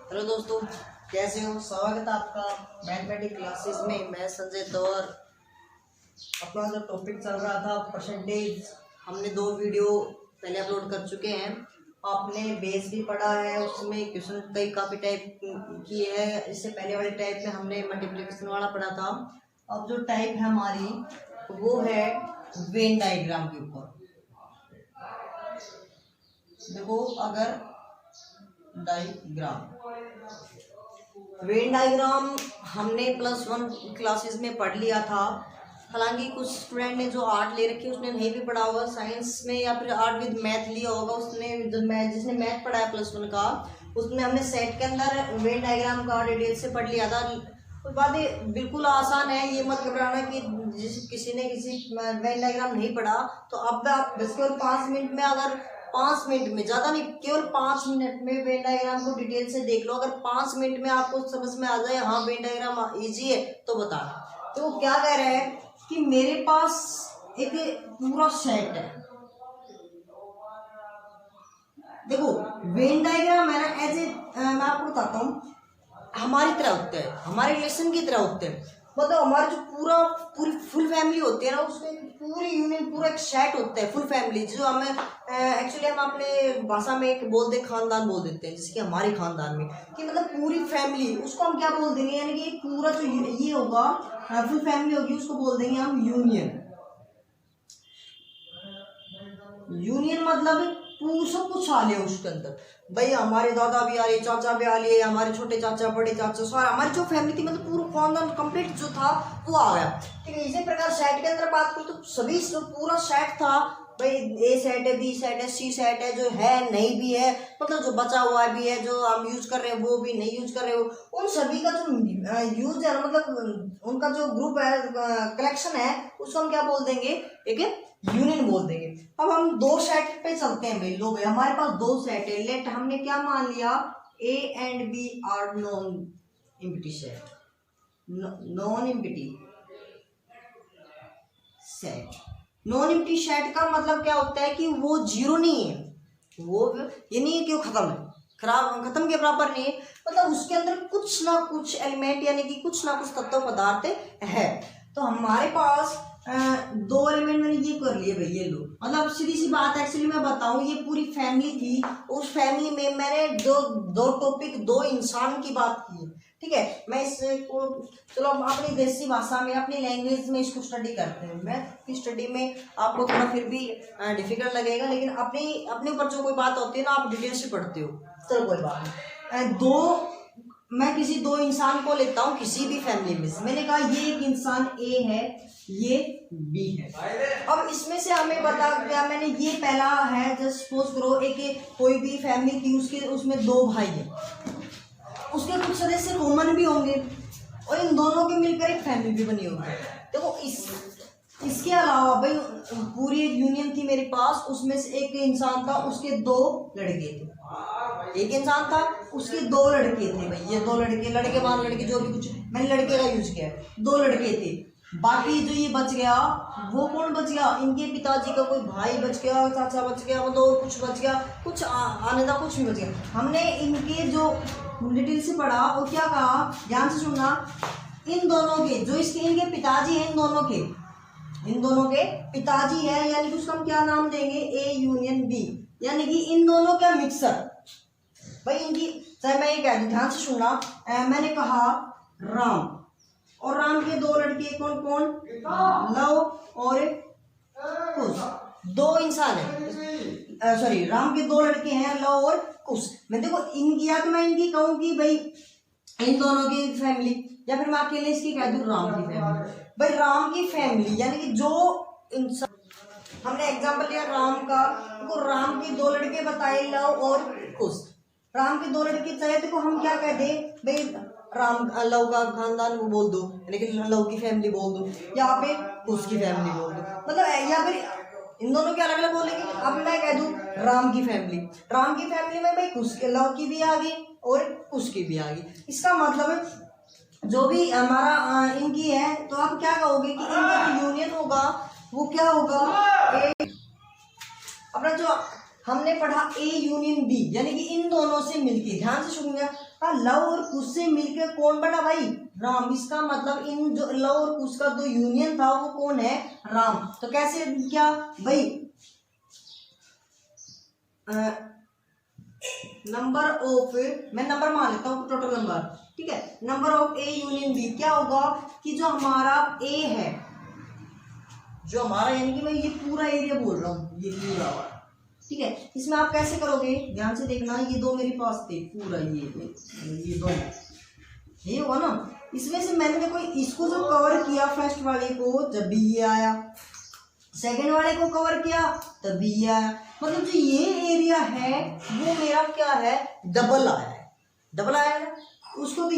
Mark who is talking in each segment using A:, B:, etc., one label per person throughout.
A: Hello दोस्तों, कैसे हो? स्वागत है आपका मैथमेटिक्स क्लासेस में। मैं संजय तौर। अपना जो टॉपिक चल रहा था परसेंटेज, हमने 2 वीडियो पहले अपलोड कर चुके हैं। आपने बेस भी पढ़ा है, उसमें क्वेश्चन कई काफ़ी टाइप की है। इससे पहले वाले टाइप में हमने मल्टीप्लिकेशन वाला पढ़ा था। अब जो टाइप है हमारी वो है वेन डायग्राम के ऊपर। देखो, अगर डायग्राम वेन डायग्राम हमने +1 क्लासेस में पढ़ लिया था। हालांकि कुछ स्टूडेंट ने जो आर्ट ले रखी है उसने नहीं भी पढ़ा होगा साइंस में, या फिर आर्ट विद मैथ लिया होगा उसने। जिसने मैथ पढ़ा है +1 का, उसमें हमने सेट के अंदर वेन डायग्राम का डिटेल से पढ़ लिया था। तो बात ये बिल्कुल आसान है, ये मत घबराना कि किसी ने वेन डायग्राम नहीं पढ़ा तो अब आप बस केवल 5 मिनट में, अगर 5 मिनट में, ज़्यादा नहीं, केवल 5 मिनट में वेन डायग्राम को डिटेल से देख लो। अगर 5 मिनट में आपको समझ में आ जाए हाँ वेन डायग्राम इजी है तो बताना। तो वो क्या कह रहे हैं कि मेरे पास एक पूरा सेट है। देखो, वेन डायग्राम है ना, मैं आपको बताता हूँ, हमारी तरह होते हैं, हमारे रिलेशन की तरह होते हैं। मतलब हमारे जो पूरी फुल फैमिली होती है ना, उसमें पूरी यूनियन, पूरा एक सेट होता है, फुल फैमिली। जो हमें एक्चुअली हम अपने भाषा में एक बोलते खानदान बोल देते हैं, जैसे कि हमारे खानदान में कि मतलब पूरी फैमिली, उसको हम क्या बोल देंगे, यानी कि पूरा जो ये होगा फुल फैमिली होगी, उसको बोल देंगे हम यूनियन। यूनियन मतलब सब कुछ आ लिया उसके अंदर। भाई हमारे दादा भी आ लिए, चाचा भी आ लिए, हमारे छोटे चाचा, बड़े चाचा, सारा हमारी जो फैमिली थी, मतलब पूरा खानदान कंप्लीट जो था वो आ गया। ठीक है, इसी प्रकार सेट के अंदर बात करूँ तो सभी जो पूरा सेट था, भाई ए सेट है, बी सेट है, सी सेट है, जो है नहीं भी है, मतलब जो बचा हुआ भी है, जो हम यूज कर रहे हैं वो भी नहीं यूज कर रहे हो, उन सभी का जो यूज है, मतलब उनका जो ग्रुप है, कलेक्शन है, उसको हम क्या बोल देंगे, एक यूनियन बोल देंगे। अब हम 2 सेट पे चलते हैं भाई। लो भाई, हमारे पास 2 सेट है। लेट हमने क्या मान लिया, A and B are non empty set, non empty set. Non empty set का मतलब क्या होता है कि वो जीरो नहीं है, वो ये नहीं है कि वो खत्म के बराबर नहीं है, मतलब उसके अंदर कुछ ना कुछ एलिमेंट, यानी कि कुछ ना कुछ तत्व पदार्थ है। तो हमारे पास 2 एलिमेंट मैंने ये कर लिए भाई, ये लो। मतलब सीधी सी बात है, एक्चुअली मैं बताऊं, ये पूरी फैमिली थी, उस फैमिली में मैंने दो टॉपिक, 2 इंसान की बात की। ठीक है, मैं इसको चलो अपनी देसी भाषा में, अपनी लैंग्वेज में इसको स्टडी करते हैं। मैं की स्टडी में आपको थोड़ा फिर भी डिफिकल्ट लगेगा, लेकिन अपने ऊपर जो कोई बात होती है ना, आप डिटेल से पढ़ते हो, चलो कोई बात नहीं। मैं किसी 2 इंसान को लेता हूँ किसी भी फैमिली में से। मैंने कहा ये एक इंसान ए है, ये बी है। अब इसमें से हमें बता दिया मैंने, ये पहला है, जस्ट सपोज करो एक कोई भी फैमिली थी, उसमें 2 भाई हैं, उसके कुछ सदस्य कॉमन भी होंगे और इन दोनों के मिलकर एक फैमिली भी बनी होगी। देखो, इसके अलावा भाई पूरी एक यूनियन थी मेरे पास, उसमें से एक इंसान था, उसके 2 लड़के थे। एक इंसान था, उसके 2 लड़के थे भाई, ये 2 लड़के मान लड़के, जो भी कुछ मैंने लड़के का यूज किया, 2 लड़के थे। बाकी जो ये बच गया, वो कौन बच गया, इनके पिताजी का कोई भाई बच गया, चाचा बच गया, मतलब और कुछ बच गया, कुछ आने का कुछ भी बच गया। हमने इनके जो डिटेल से पढ़ा, वो क्या कहा, ध्यान से सुनना, इन दोनों के जो इनके पिताजी हैं, इन दोनों के पिताजी है, यानी कि उसका हम क्या नाम देंगे, ए यूनियन बी, यानी कि इन दोनों का मिक्सर। भाई इनकी, चाहे मैं ये कह दूं, ध्यान से सुनना, मैंने कहा राम, और राम के 2 लड़के कौन कौन, लव और कुश। 2 इंसान है, सॉरी, राम के 2 लड़के हैं, लव और कुश। मैं देखो इनकी, या तो मैं इनकी कहूँ कि भाई इन दोनों की फैमिली, या फिर मैं अकेले इसकी कह दूं राम की फैमिली। भाई राम की फैमिली, यानी कि जो इंसान, हमने एग्जाम्पल लिया राम का, तो राम के 2 लड़के बताए, लव और कुश। राम के 2 लड़के चाहे तो हम क्या कह दे भाई, राम लव का खानदान वो बोल दो, यानी कि लव की फैमिली बोल दो, या पे कुश की फैमिली बोल दो, मतलब या फिर इन दोनों के अलग अलग बोलेंगे। अब मैं कह दूं राम की फैमिली में भाई कुश, लव की भी आ गई और कुश की भी आ गई। इसका मतलब जो भी हमारा इनकी है, तो आप क्या कहोगे कि इनका जो यूनियन होगा वो क्या होगा, अपना जो हमने पढ़ा ए यूनियन बी, यानी कि इन दोनों से मिलके, ध्यान से सुनिएगा, लव और कुश से मिलकर कौन बना भाई? राम। इसका मतलब इन जो लव और कुश का जो यूनियन था वो कौन है? राम। तो कैसे क्या भाई? नंबर ऑफ, मैं नंबर मान लेता हूँ टोटल नंबर, ठीक है। Number of A union B क्या होगा कि जो हमारा ए है, जो हमारा यानी कि मैं ये पूरा एरिया बोल रहा हूँ, ये पूरा वाला, ठीक है। इसमें आप कैसे करोगे ध्यान से देखना, ये दो मेरे पास थे पूरा, ये दो ये होगा ना। इसमें से मैंने देखो इसको जो कवर किया फर्स्ट वाले को, जब भी ये आया, सेकंड वाले को कवर किया तभी ये आया। मतलब जो ये एरिया है वो मेरा क्या है? डबल आया है, डबल आया है। उसको तो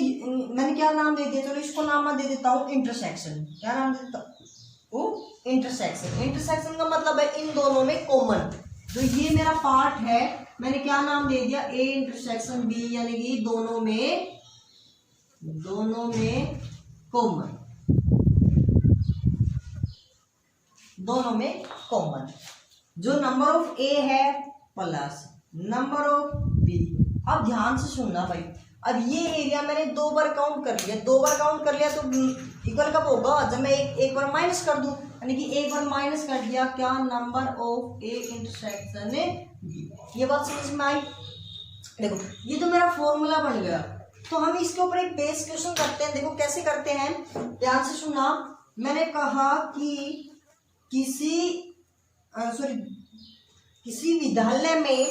A: मैंने क्या नाम दे दिया? चलो इसको नाम दे देता हूँ इंटरसेक्शन। क्या नाम दे देता हूँ? इंटरसेक्शन। इंटरसेक्शन का मतलब है इन दोनों में कॉमन। जो ये मेरा पार्ट है मैंने क्या नाम दे दिया? ए इंटरसेक्शन बी, यानी कि दोनों में कॉमन, दोनों में कॉमन। जो नंबर ऑफ ए है प्लस नंबर ऑफ बी। अब ध्यान से सुनना भाई, अब ये एरिया मैंने दो बार काउंट कर लिया, दो बार काउंट कर लिया तो इक्वल कब होगा? जब मैं एक बार माइनस कर दूं, यानी कि एक बार माइनस कर दिया क्या? Number of A intersection B. ये बात समझ में आई? देखो ये तो मेरा फॉर्मूला बन गया। तो हम इसके ऊपर एक बेस क्वेश्चन करते हैं। देखो कैसे करते हैं, ध्यान से सुनना। मैंने कहा कि किसी विद्यालय में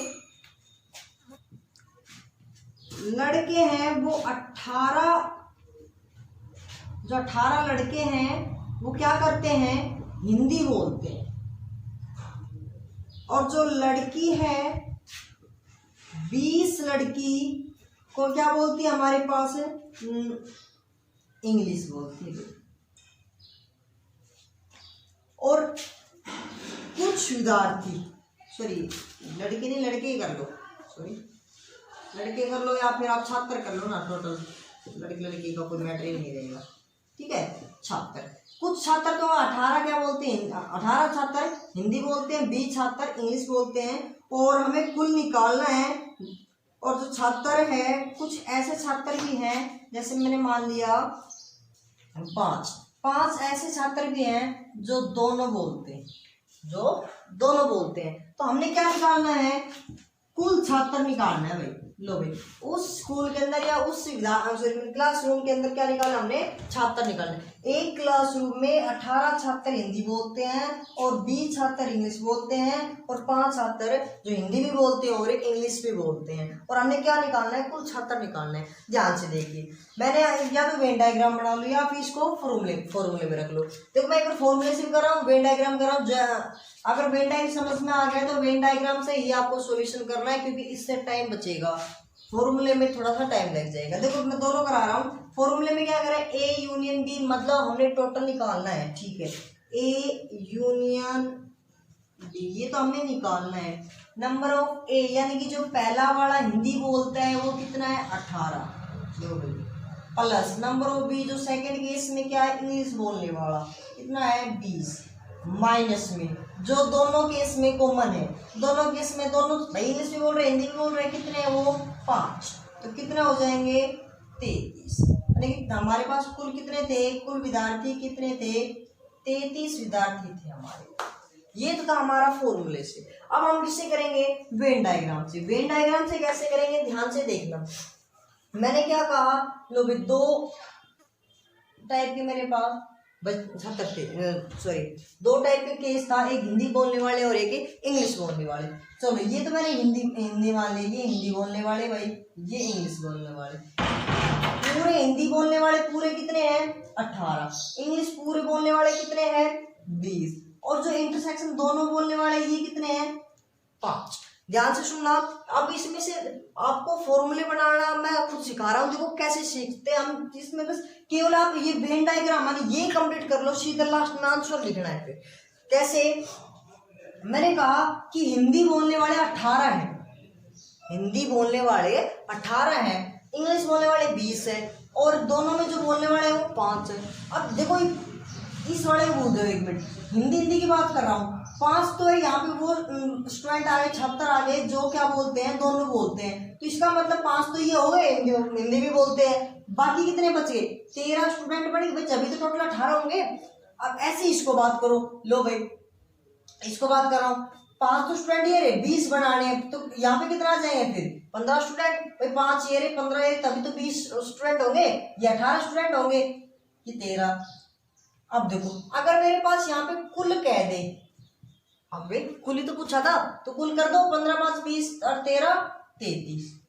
A: लड़के हैं वो 18 लड़के हैं वो क्या करते हैं? हिंदी बोलते हैं। और जो लड़की है 20 लड़की को क्या बोलती है हमारे पास? इंग्लिश बोलती है। और कुछ विद्यार्थी, सॉरी लड़के नहीं, लड़के ही कर लो, सॉरी लड़के कर लो या फिर आप छात्र कर लो ना, टोटल लड़की का कोई मैटर ही नहीं रहेगा, ठीक है। छात्र, कुछ छात्र तो 18 क्या बोलते हैं? 18 छात्र हिंदी बोलते हैं, 20 छात्र इंग्लिश बोलते हैं। और हमें कुल निकालना है। और जो छात्र है कुछ ऐसे छात्र भी हैं, जैसे मैंने मान लिया 5 ऐसे छात्र भी हैं जो दोनों बोलते हैं, तो हमने क्या निकालना है? कुल छात्र निकालना है भाई। लो भाई, उस स्कूल के अंदर या उस क्लासरूम के अंदर क्या निकालना? हमने छात्र निकालना है। एक क्लासरूम में 18 छात्र हिंदी बोलते हैं और 20 छात्र इंग्लिश बोलते हैं और 5 छात्र जो हिंदी भी बोलते हैं और इंग्लिश भी बोलते हैं। और हमने क्या निकालना है? कुल छात्र निकालना है। ध्यान से देखिए, मैंने या तो वेन डायग्राम बना लो या फिर इसको फॉर्मूले में रख लो। देखो मैं एक फॉर्मूले से कर रहा हूँ, वेन डायग्राम कर रहा हूँ। अगर वेन डायग्राम समझ में आ गया तो वेन डायग्राम से ही आपको सॉल्यूशन करना है, क्योंकि इससे टाइम बचेगा। फॉर्मूले में थोड़ा सा टाइम लग जाएगा। देखो मैं दोनों करा रहा हूँ। फॉर्मूले में क्या करें? ए यूनियन बी, मतलब हमने टोटल निकालना है, ठीक है। ए यूनियन बी ये तो हमने निकालना है। नंबर ऑफ ए यानी कि जो पहला वाला हिंदी बोलता है वो कितना है? 18 प्लस नंबर ऑफ बी जो सेकंड केस में क्या है? इंग्लिश बोलने वाला कितना है? 20 माइनस में जो दोनों केस में कॉमन है, दोनों केस में दोनों भाई इंग्लिश भी बोल रहे हिंदी भी बोल रहे, कितने हैं वो? 5। तो कितने हो जाएंगे? 33। लेकिन हमारे पास कुल कितने थे? कुल विद्यार्थी कितने थे? 33 विद्यार्थी थे हमारे। ये तो था हमारा फॉर्मूले से। अब हम किससे करेंगे? वेन डायग्राम से। वेन डायग्राम से कैसे करेंगे? ध्यान से देखना। मैंने क्या कहा? लो भाई, दो टाइप के मेरे पास दो टाइप के केस था, एक हिंदी बोलने वाले और एक इंग्लिश बोलने वाले। चलो ये तो मैंने हिंदी मान ली, ये हिंदी बोलने वाले भाई, ये इंग्लिश बोलने वाले। पूरे हिंदी बोलने वाले पूरे कितने हैं? 18। इंग्लिश पूरे बोलने वाले कितने हैं? 20। और जो इंटरसेक्शन दोनों बोलने वाले ये कितने हैं? 5। ध्यान से सुनना। अब इसमें से आपको फॉर्मूले बनाना मैं खुद सिखा रहा हूँ। देखो कैसे सीखते हैं हम, इसमें बस केवल आप ये वेन डायग्राम माने ये कंप्लीट कर लो, सीधा लास्ट में आंसर लिखना है। फिर कैसे? मैंने कहा कि हिंदी बोलने वाले 18 हैं, हिंदी बोलने वाले 18 हैं, इंग्लिश बोलने वाले 20 है और दोनों में जो बोलने वाले हैं वो 5 है। अब देखो इस वाले को बोल दो, एक मिनट, हिंदी की बात कर रहा हूँ। 5 तो है, यहाँ पे वो स्टूडेंट आ गए 76 आ गए जो क्या बोलते हैं, दोनों बोलते हैं, तो इसका मतलब 5 तो ये हो गए हिंदी भी बोलते हैं। बाकी कितने बच गए, 13 स्टूडेंट बने भाई, अभी तो टोटल 18 होंगे। अब ऐसे इसको बात करो, लो भाई इसको बात कर रहा हूँ, 5 तो स्टूडेंट ये रहे, 20 बनाने हैं, तो यहाँ पे कितना आ जाएंगे फिर 15 स्टूडेंट भाई, 5 ये रहे 15 ये, तभी तो 20 स्टूडेंट होंगे, ये 18 स्टूडेंट होंगे, ये 13। अब देखो अगर मेरे पास यहाँ पे कुल कह दे, अब भाई कुल ही तो पूछा था, तो कुल कर दो, 15 5 20 और 13 33।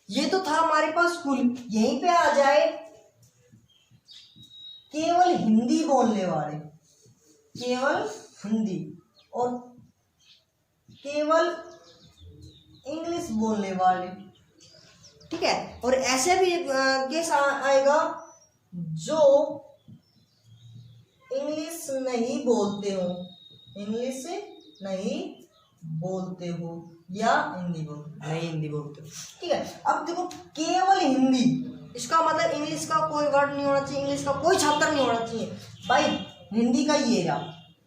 A: ये तो था हमारे पास कुल। यहीं पे आ जाए केवल हिंदी बोलने वाले, केवल हिंदी और केवल इंग्लिश बोलने वाले, ठीक है। और ऐसे भी केस आएगा जो इंग्लिश नहीं बोलते हो, इंग्लिश नहीं बोलते हो या हिंदी बोलते हो, ठीक है। अब देखो केवल हिंदी, इसका मतलब इंग्लिश का कोई वर्ड नहीं होना चाहिए, इंग्लिश का कोई छात्र नहीं होना चाहिए भाई। हिंदी का ये रहा,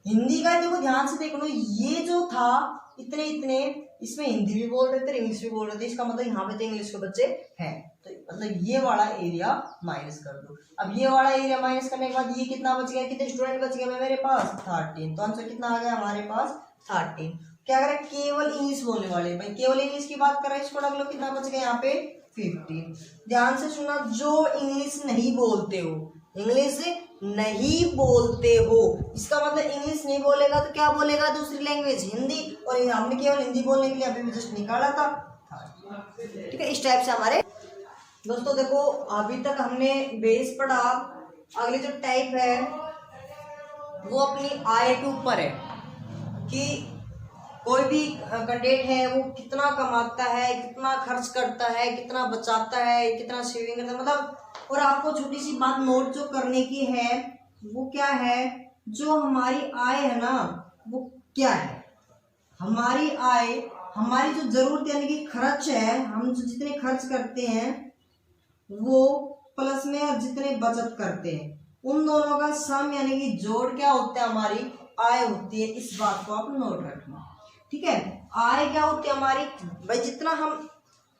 A: हिंदी का देखो ध्यान से देख लो, ये जो था इतने इतने, इसमें हिंदी भी बोल रहे थे इंग्लिश भी बोल रहे थे, इसका मतलब यहाँ पे तो इंग्लिश के बच्चे हैं, तो मतलब ये वाला एरिया माइनस कर दो। अब ये वाला एरिया माइनस करने के बाद ये कितना बच गया, कितने स्टूडेंट बच गए मेरे पास 13, तो आंसर कितना आ गया हमारे पास 13। क्या करें, केवल इंग्लिश बोलने वाले भाई, केवल इंग्लिश की बात कर रहे हैं, इसको रख लो, कितना बच गया यहाँ पे 15। ध्यान से सुना, जो इंग्लिश नहीं बोलते हो, इंग्लिश नहीं बोलते हो, इसका मतलब इंग्लिश नहीं बोलेगा तो क्या बोलेगा, दूसरी लैंग्वेज हिंदी, और हमने केवल हिंदी बोलने के लिए अभी भी जस्ट निकाला था, ठीक है। इस टाइप से हमारे दोस्तों देखो अभी तक हमने बेस पढ़ा, अगली जो टाइप है वो अपनी आय के ऊपर है कि कोई भी कैंडिडेट है वो कितना कमाता है, कितना खर्च करता है, कितना बचाता है, कितना सेविंग करता है, मतलब। और आपको छोटी सी बात नोट जो करने की है वो क्या है, जो हमारी आय है ना वो क्या है, हमारी आय, हमारी जो जरूरत यानी कि खर्च है, हम जो जितने खर्च करते हैं वो प्लस में और जितने बचत करते हैं उन दोनों का सम यानी कि जोड़ क्या होता है, हमारी आय होती है। इस बात को आप नोट रखना, ठीक है। आय क्या होती है हमारी भाई, जितना हम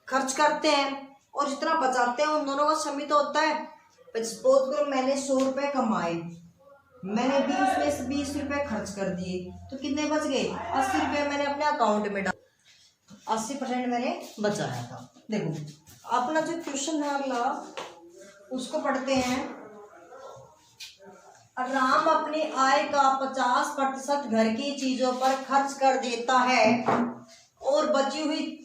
A: खर्च करते हैं और जितना बचाते हैं उन दोनों का सम ही तो होता है। सपोज करो मैंने 100 रुपए कमाए, मैंने भी उसमें से 20 रुपए खर्च कर दिए, तो कितने बच गए, 80 रुपए मैंने अपने अकाउंट में डाला, 80% मैंने बचाया था। देखो अपना जो क्वेश्चन है अगला उसको पढ़ते हैं। राम अपनी आय का 50% घर की चीजों पर खर्च कर देता है और बची हुई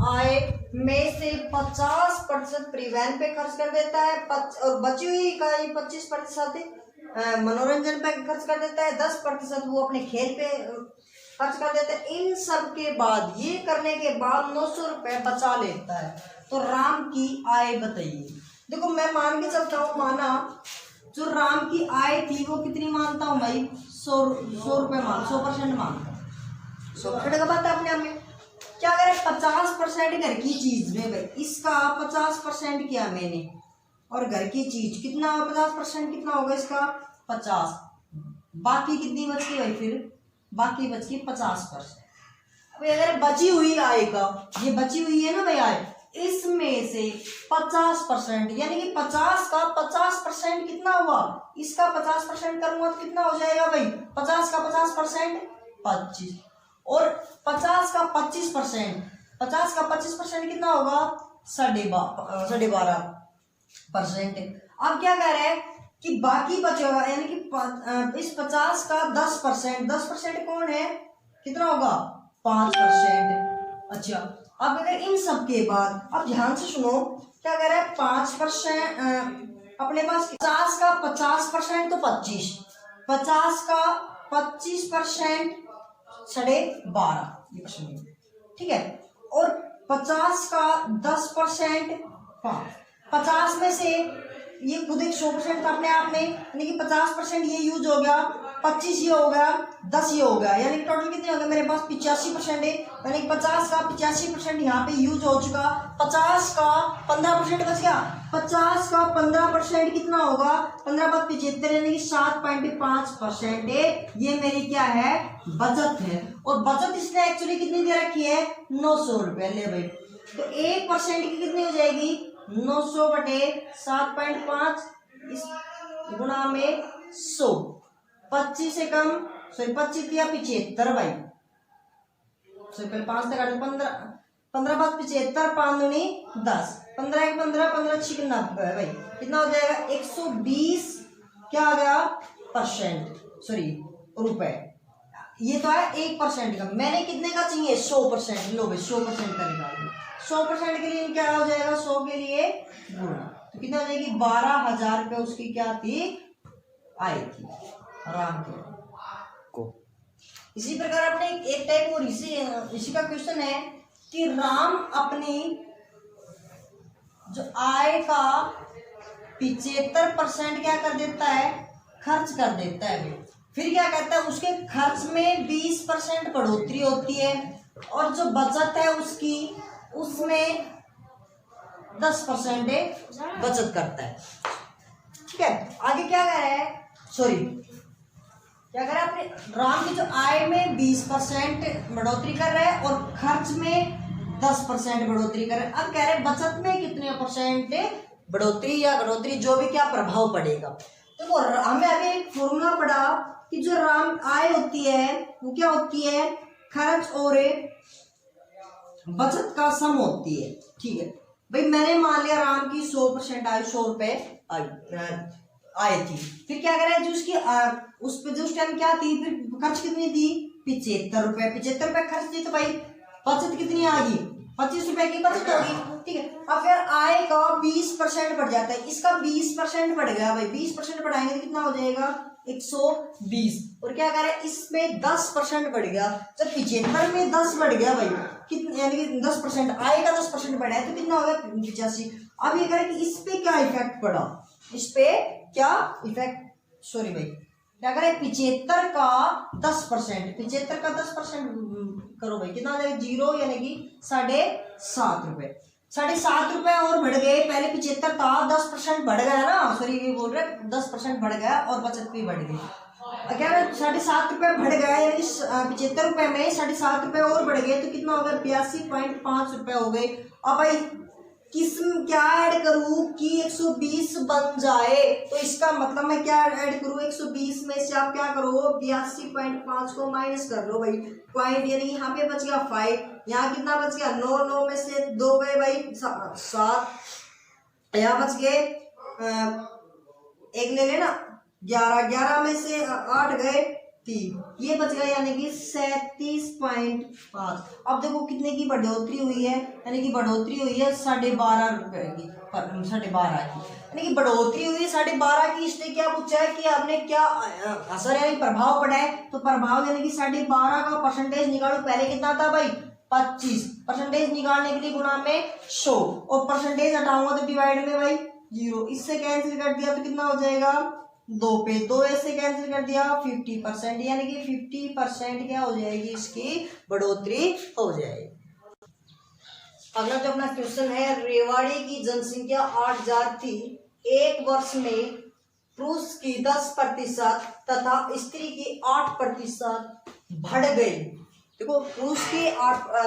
A: आय में से 50% परिवहन पे खर्च कर देता है और बची हुई का 25% मनोरंजन पे खर्च कर देता है, 10% वो अपने खेल पे खर्च कर देता है। इन सब के बाद, ये करने के बाद 900 रुपए बचा लेता है, तो राम की आय बताइए। देखो मैं मान के चलता हूँ, माना जो राम की आय थी वो कितनी मानता हूँ भाई, 100 रुपए मान, 100% मानता हूँ, 100% का बात है अपने आप में। क्या करें, 50% घर की चीज में भाई, इसका 50% किया मैंने, और घर की चीज कितना, 50% कितना होगा इसका 50, बाकी कितनी बच गई भाई, फिर बाकी बच गई 50%। अभी अगर बची हुई आय का, ये बची हुई है ना भाई आय, इसमें से 50% यानी कि 50 का 50% कितना हुआ, इसका 50% करूंगा तो कितना हो जाएगा भाई, 50 का 50% 25, और 50 का 25%, 50 का 25% कितना होगा 12.5%। अब क्या कह रहे हैं कि बाकी बचेगा, यानी कि इस 50 का 10%, 10% कौन है, कितना होगा 5%। अच्छा अब अगर इन सब के बाद, अब ध्यान से सुनो, क्या कह रहा है 5% अपने पास, 50 का 50% तो 25, 50 का 25% 12.5, ठीक है, और 50 का 10% 5, 50 में से ये खुद एक 100% था अपने आप में, यानी कि 50% ये यूज हो गया, 25 ये हो गया, 10 ये हो गया, यानी टोटल कितने हो गए मेरे पास 85% है, यानी 50 का 85% यहाँ पे यूज हो चुका, 50 का 15% बच गया, 50 का 15% कितना होगा, 15 बार 75 यानी कि 7.5% है, ये मेरी क्या है बचत है। और बचत इसने एक्चुअली कितनी दे रखी है 900 रुपये। ले भाई तो 1% की कितनी हो जाएगी 900 बटे 7.5 इस गुणा में 100, 25 से कम सॉरी 25 या 75 भाई, सॉरी पहले 5 से काटो 15, 15 बार 75, 5 दूनी 10, 15 एक 15, 15 6 90 भाई, कितना हो जाएगा 120 क्या आ गया परसेंट सॉरी रुपए। ये तो है 1% का, मैंने कितने का चाहिए 100%। लो भाई 100% का निकाल दो, 100% के लिए क्या हो जाएगा 100 के लिए गुणा, तो कितना हो जाएगी 12,000 रुपये उसकी क्या थी आई थी राम को। इसी प्रकार अपने एक टाइप और इसी का क्वेश्चन है कि राम अपनी जो आय का 75% क्या कर देता है खर्च कर देता है, फिर क्या कहता है उसके खर्च में 20% बढ़ोतरी होती है और जो बचत है उसकी उसमें 10% बचत करता है। ठीक है, आगे क्या कह रहा है सॉरी क्या कर रहा है अपने राम की जो आय में 20% बढ़ोतरी कर रहा है और खर्च में 10% बढ़ोतरी कर रहा है। अब कह रहे बचत में कितने परसेंट बढ़ोतरी या घटोतरी जो भी क्या प्रभाव पड़ेगा। देखो हमें अभी एक फॉर्मूला पढ़ा कि जो राम आय होती है वो क्या होती है खर्च और बचत का सम होती है। ठीक है भाई, मैंने मान लिया राम की 100% आय 100 रुपए आय थी, फिर क्या करें जो उसकी उस पे जो उस टाइम क्या थी फिर खर्च कितनी थी 75 रुपए, 75 रुपए खर्च थी तो भाई बचत कितनी आ गई 25 रुपए की बचत होगी। ठीक है, अब फिर आय का 20% बढ़ जाता है, इसका 20% बढ़ गया भाई, 20% बढ़ाएंगे तो कितना हो जाएगा 120 और क्या कह रहे हैं इसमें 10% बढ़ गया। जब 75 में 10 बढ़ गया भाई कितने यानी कि 10% आय का 10% बढ़ा है तो कितना हो गया 85। अब ये करें कि इस पे क्या इफेक्ट पड़ा, इस पे क्या इफेक्ट सॉरी भाई क्या करें 75 का 10%, 75 का 10% करो भाई कितना हो जाएगा 0 यानी कि 7.5 रुपए, 7.5 रुपए और बढ़ गए, पहले 75 था 10% बढ़ गया ना सॉरी ये बोल रहे 10% बढ़ गया और बचत भी बढ़ गई। क्या 7.5 रुपए बढ़ गया यानी 75 रुपए में 7.5 रुपए और बढ़ गए तो कितना हो गया 82.5 रुपए हो गए। अब भाई किस्म क्या ऐड करूं कि 120 बन जाए, तो इसका मतलब मैं क्या ऐड करूं 120 में से आप क्या करो 82.5 को माइनस कर लो भाई, पॉइंट यानी यहाँ पे बच गया 5, यहाँ कितना बच गया 9, 9 में से 2 गए भाई 7, यहाँ बच गए एक ले लेना 11, 11 में से 8 गए 3, ये बच गया यानी कि 37.5। अब देखो कितने की बढ़ोतरी हुई है यानी कि बढ़ोतरी हुई है 12.5 रुपए की, 12.5 की यानी कि बढ़ोतरी हुई है 12.5 की। इसने क्या पूछा है कि आपने क्या असर यानी प्रभाव पड़ा है, तो प्रभाव यानी कि 12.5 का परसेंटेज निकालो, पहले कितना था भाई 25, परसेंटेज निकालने के लिए गुणा में 100 और परसेंटेज हटाऊंगा तो डिवाइड में भाई 0, इससे कैंसिल कर दिया तो कितना हो जाएगा 2 पे 2 ऐसे कैंसिल कर दिया 50% यानी कि 50% क्या हो जाएगी इसकी बढ़ोतरी हो जाएगी। अगला जो अपना क्वेश्चन है रेवाड़ी की जनसंख्या 8,000 थी, एक वर्ष में पुरुष की 10% तथा स्त्री की 8% बढ़ गई। देखो पुरुष की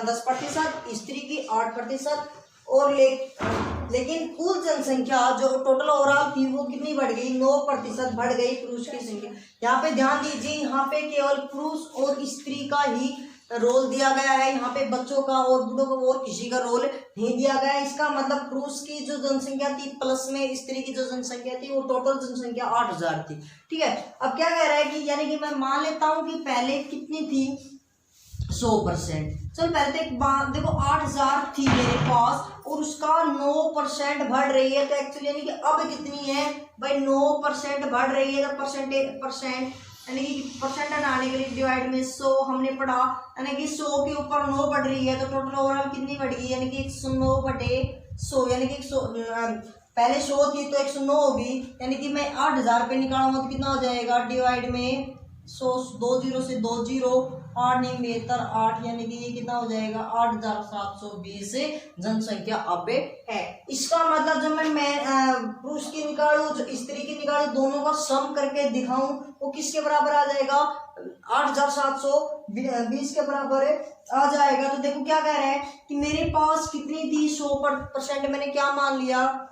A: 10%, स्त्री की 8% और लेकिन कुल जनसंख्या जो टोटल ओवरऑल थी वो कितनी बढ़ गई 9% बढ़ गई पुरुष की संख्या। यहाँ पे ध्यान दीजिए यहाँ पे केवल पुरुष और स्त्री का ही रोल दिया गया है, यहाँ पे बच्चों का और बूढ़ों का और किसी का रोल नहीं दिया गया है। इसका मतलब पुरुष की जो जनसंख्या थी प्लस में स्त्री की जो जनसंख्या थी वो टोटल जनसंख्या 8,000 थी। ठीक है, अब क्या कह रहा है कि यानी कि मैं मान लेता हूँ कि पहले कितनी थी 100%। चल पहले तो एक बात देखो 8,000 थी मेरे पास और उसका 9% बढ़ रही है, तो एक्चुअली यानी कि अब कितनी है भाई 9% बढ़ रही है, तो परसेंट यानी कि परसेंट हटाने के लिए डिवाइड में 100 हमने पढ़ा यानी कि 100 के ऊपर 9 बढ़ रही है तो टोटल ओवरऑल कितनी बढ़ गई यानी कि 109 बटे 100 यानी कि 100 पहले 100 थी तो 109 होगी यानी कि मैं 8,000 रुपये निकालूंगा तो कितना हो जाएगा डिवाइड में 100 2 जीरो से 2 जीरो 8 नहीं 72 8 यानी कि ये कितना हो जाएगा 8720 जनसंख्या अब है। इसका मतलब जब मैं पुरुष की निकालू जो स्त्री की निकालू दोनों का सम करके दिखाऊं वो किसके बराबर आ जाएगा 8720 के बराबर आ जाएगा। तो देखो क्या कह रहा है कि मेरे पास कितनी थी 100% मैंने क्या मान लिया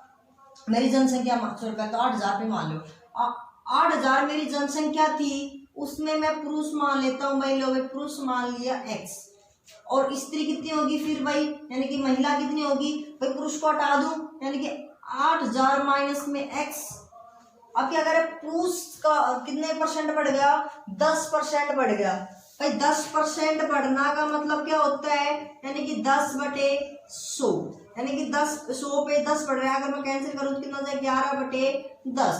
A: मेरी जनसंख्या 8,000 पे मान लो 8,000 मेरी जनसंख्या थी उसमें मैं पुरुष मान लेता हूँ भाई लोग पुरुष मान लिया x और स्त्री कितनी होगी फिर भाई यानी कि महिला कितनी होगी भाई पुरुष को हटा दूं यानी कि 8,000 माइनस में x। अब क्या करें पुरुष का कितने परसेंट बढ़ गया 10% बढ़ गया भाई 10% बढ़ना का मतलब क्या होता है यानी कि 10/100 यानी कि 100 पे 10 बढ़ रहा है अगर मैं कैंसिल करूँ तो कितना हो जाए 11/10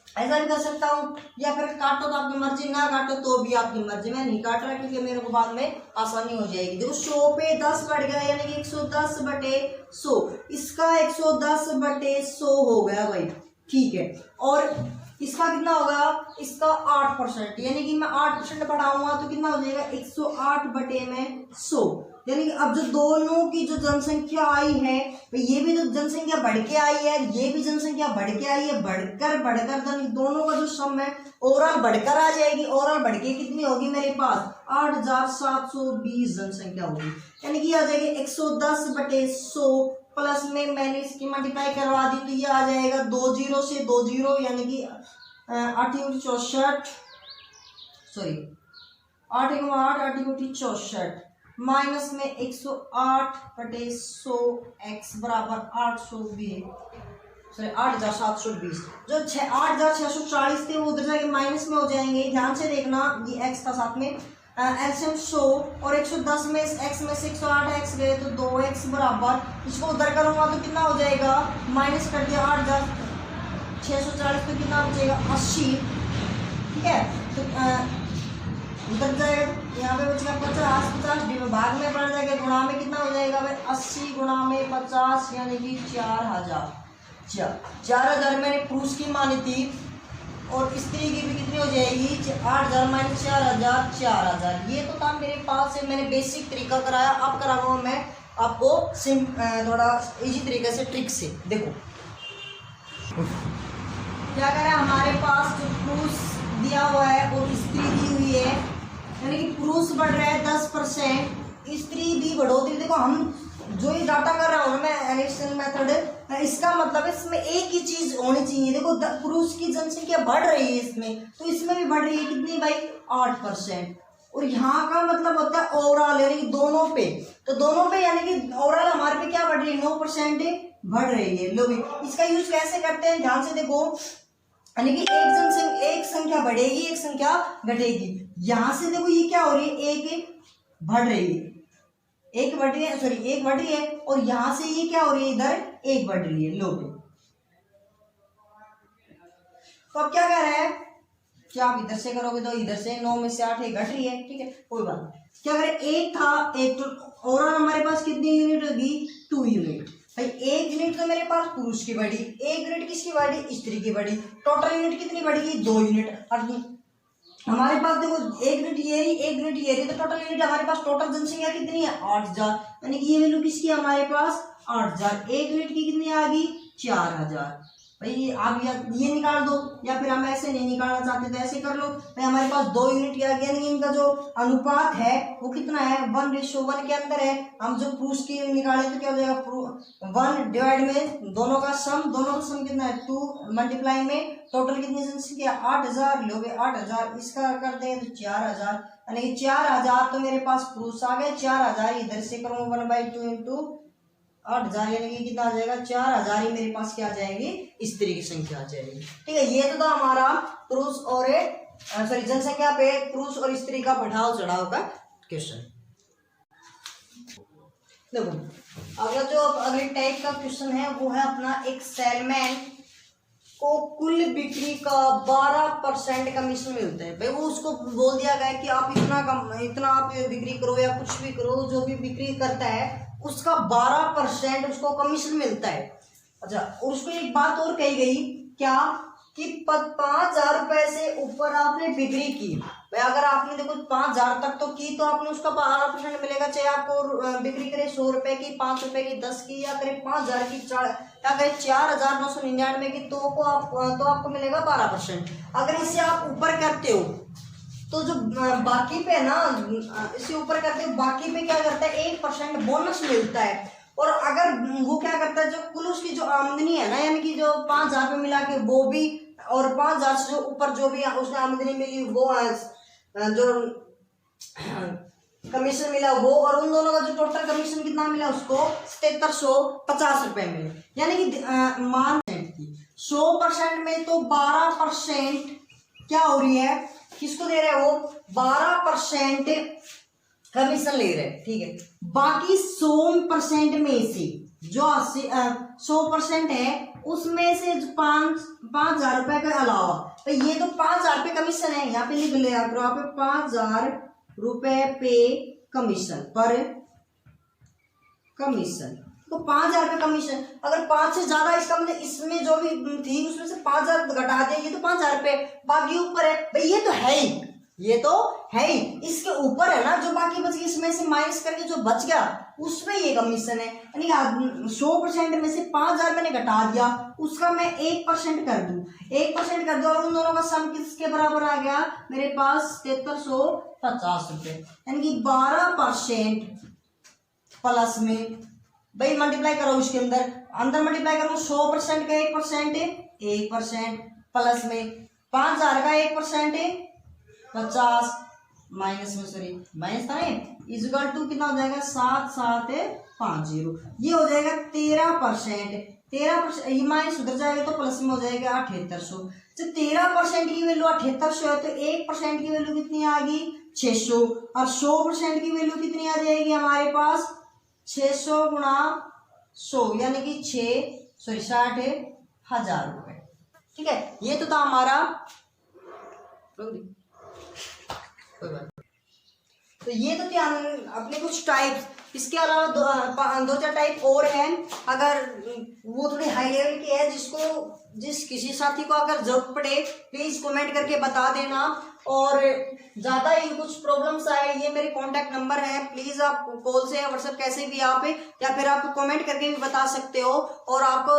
A: ऐसा भी कर सकता हूँ या फिर काटो तो आपकी मर्जी ना काटो तो भी आपकी मर्जी। मैं नहीं काट रहा क्योंकि मेरे को बाद में आसानी हो जाएगी। देखो 100 पे 10 बढ़ गया यानी कि 110/100 इसका 110/100 हो गया भाई ठीक है। और इसका कितना होगा इसका 8% यानी कि मैं 8% बढ़ाऊंगा तो कितना हो जाएगा 108/100 यानी कि अब जो दोनों की जो जनसंख्या आई है ये भी तो जनसंख्या बढ़ के आई है ये भी जनसंख्या बढ़ के आई है बढ़कर दोनों का जो सम है ओवरऑल बढ़कर आ जाएगी। ओवरऑल बढ़ के कितनी होगी मेरे पास 8,720 जनसंख्या होगी यानी कि आ जाएगी 110/100 प्लस में मैंने इसकी मल्टीप्लाई करवा दी तो ये आ जाएगा 2 जीरो से 2 जीरो यानी कि 8×64 सॉरी 8×8 माइनस में 108/100 x बराबर 8,720 जो 8,640 थे वो उधर जाके माइनस में हो जाएंगे। ध्यान से देखना ये x था साथ में एलसीएम 100 और 110 में इस x में से 108x गए तो 2x बराबर इसको उधर करूंगा तो कितना हो जाएगा माइनस कर दिया 8,640 तो कितना हो जाएगा 80 ठीक है। तो उधर जाएगा यहाँ पे बचेगा 50 भाग में बढ़ जाएगा गुणा में कितना हो जाएगा भाई 80 गुणा में 50 यानी कि 4,000 मैंने पुरुष की मानी थी और स्त्री की भी कितनी हो जाएगी 8,000 माइनस 4,000 ये तो था मेरे पास है। मैंने बेसिक तरीका कराया अब कराऊंगा मैं आपको थोड़ा इजी तरीके से ट्रिक से। देखो क्या करें हमारे पास जो पुरुष दिया हुआ है और स्त्री दी हुई है यानी कि पुरुष बढ़ रहा है 10% स्त्री भी बढ़ोतरी। देखो हम जो ये डाटा कर रहा हूँ ना मैं एडिशन मेथड इसका मतलब इसमें एक ही चीज होनी चाहिए। देखो पुरुष की जनसंख्या बढ़ रही है इसमें तो इसमें भी बढ़ रही है कितनी भाई 8% और यहाँ का मतलब होता है ओवरऑल यानी कि दोनों पे तो दोनों पे यानी कि ओवरऑल हमारे पे क्या बढ़ रही है 9% बढ़ रही है। लोग इसका यूज कैसे करते हैं ध्यान से देखो यानी कि एक संख्या बढ़ेगी एक संख्या घटेगी। यहां से देखो ये क्या हो रही है एक बढ़ रही है एक बढ़ रही है और यहां से ये क्या हो रही है इधर एक बढ़ रही है। लोग तो अब क्या कह रहा है क्या आप इधर से करोगे तो इधर से 9 में से 8 एक घट रही है ठीक है कोई बात नहीं। क्या करें एक था एक तो और हमारे पास कितनी यूनिट होगी 2 यूनिट भाई 1 यूनिट तो मेरे पास पुरुष की बढ़ी 1 यूनिट किसकी बढ़ी स्त्री की बढ़ी टोटल यूनिट कितनी बढ़ेगी 2 यूनिट। हमारे पास देखो 1 यूनिट ये रही 1 यूनिट ये रही तो टोटल यूनिट हमारे पास टोटल जनसंख्या कितनी है 8,000 यानी कि ये वैल्यू किसकी है हमारे पास 8,000 1 यूनिट की कितनी आ गई 4,000 भाई आप ये निकाल दो या फिर हम ऐसे नहीं निकालना चाहते तो ऐसे कर लो भाई हमारे पास 2 यूनिट की आ गया यानी इनका जो अनुपात है वो कितना है 1:1 के अंदर है। हम जो पुरुष की निकाले तो क्या हो जाएगा 1 डिवाइड में दोनों का सम कितना है 2 मल्टीप्लाई में टोटल कितनी जनसंख्या 8,000 लोगे 8,000 इसका कर दें तो 4,000 यानी कि 4,000 तो मेरे पास पुरुष आ गए 4,000 इधर से करूँगा 1/2 इंटू 8,000 यानी कि कितना आ जाएगा 4,000 ही मेरे पास क्या आ जाएंगे स्त्री की संख्या आ जाएगी ठीक है। ये तो था हमारा पुरुष और सॉरी जनसंख्या पे पुरुष और स्त्री का बढ़ाव चढ़ाव का क्वेश्चन। देखो अगले टाइप का क्वेश्चन है वो है अपना एक सेलमैन को कुल बिक्री का 12% कमीशन मिलता है भाई वो उसको बोल दिया गया कि आप इतना आप बिक्री करो या कुछ भी करो जो भी बिक्री करता है उसका 12% उसको कमीशन मिलता है। अच्छा और उसको एक बात और कही गई क्या कि 5,000 से ऊपर आपने बिक्री की भाई, अगर आपने देखो 5,000 तक तो की तो आपने उसका 12% मिलेगा, चाहे आपको बिक्री करे 100 रुपए की, 5 रुपए की, 10 की, या करे 5,000 की, या करे 4,999 की, तो आपको मिलेगा 12%। अगर इसे आप ऊपर करते हो तो जो बाकी पे ना, इससे ऊपर करते हो बाकी पे क्या करता है 1% बोनस मिलता है। और अगर वो क्या करता है, जो कुल उसकी जो आमदनी है ना, यानी कि जो 5,000 पे मिला के वो भी, और 5,000 से जो ऊपर जो भी उसने आमदनी मिली वो जो कमीशन मिला वो, और उन दोनों का जो टोटल कमीशन कितना मिला उसको 7,750 रुपए मिले। यानी कि मान 100% में तो 12% क्या हो रही है, किसको दे रहे हैं वो 12% कमीशन ले रहे हैं, ठीक है। बाकी 100% में से जो 100% है उसमें से 5,000 रुपए के अलावा, तो ये तो 5,000 रुपये कमीशन है, यहाँ पे लिख ले आप 5,000 रुपए पे कमीशन पर कमीशन, तो 5,000 रुपये कमीशन। अगर 5 से ज्यादा, इसका मतलब इसमें जो भी थी उसमें से 5,000 घटा दिया, ये तो 5,000 रुपये बाकी ऊपर है भाई, ये तो है ही, ये तो है ही, इसके ऊपर है ना जो बाकी बच गया, इसमें से माइनस करके जो बच गया उसमें ये कमीशन है। यानी 100% में से 5,000 मैंने घटा दिया, उसका मैं 1% कर दूं, 1% कर दूं, और उन दोनों का सम किसके बराबर आ गया मेरे पास 7,750 रुपये। यानी कि 12% प्लस में भाई मल्टीप्लाई करो, उसके अंदर मल्टीप्लाई करो, 100% का 1% प्लस में 5,000 का 1% 50 माइनस में, सॉरी माइनस था इजगल टू कितना हो जाएगा 7,750, ये हो जाएगा 13%। ये माइनस उधर जाएगा तो प्लस में हो जाएगा 7,800। जब 13% की वैल्यू 7,800 है तो 1% की वैल्यू कितनी आ गई 600, और 100% की वैल्यू कितनी आ जाएगी हमारे पास 600 गुणा 100, यानी कि 60,000 रुपए, ठीक है। ये तो था हमारा, तो ये तो थे अपने कुछ टाइप्स। इसके अलावा दो चार टाइप और हैं, अगर वो थोड़ी हाई लेवल की है, जिस किसी साथी को अगर जरूरत पड़े प्लीज कमेंट करके बता देना। और ज़्यादा ही कुछ प्रॉब्लम्स आए, ये मेरे कॉन्टैक्ट नंबर है, प्लीज़ आप कॉल से या व्हाट्सएप कैसे भी आप, या फिर आप कमेंट करके भी बता सकते हो। और आपको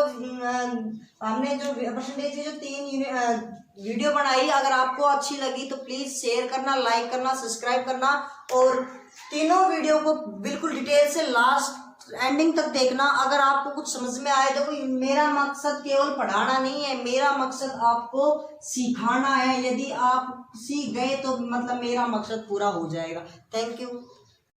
A: हमने जो परसेंटेज की जो 3 वीडियो बनाई, अगर आपको अच्छी लगी तो प्लीज़ शेयर करना, लाइक करना, सब्सक्राइब करना, और तीनों वीडियो को बिल्कुल डिटेल से लास्ट एंडिंग तक देखना। अगर आपको कुछ समझ में आए तो मेरा मकसद केवल पढ़ाना नहीं है, मेरा मकसद आपको सिखाना है। यदि आप सीख गए तो मतलब मेरा मकसद पूरा हो जाएगा। Thank you.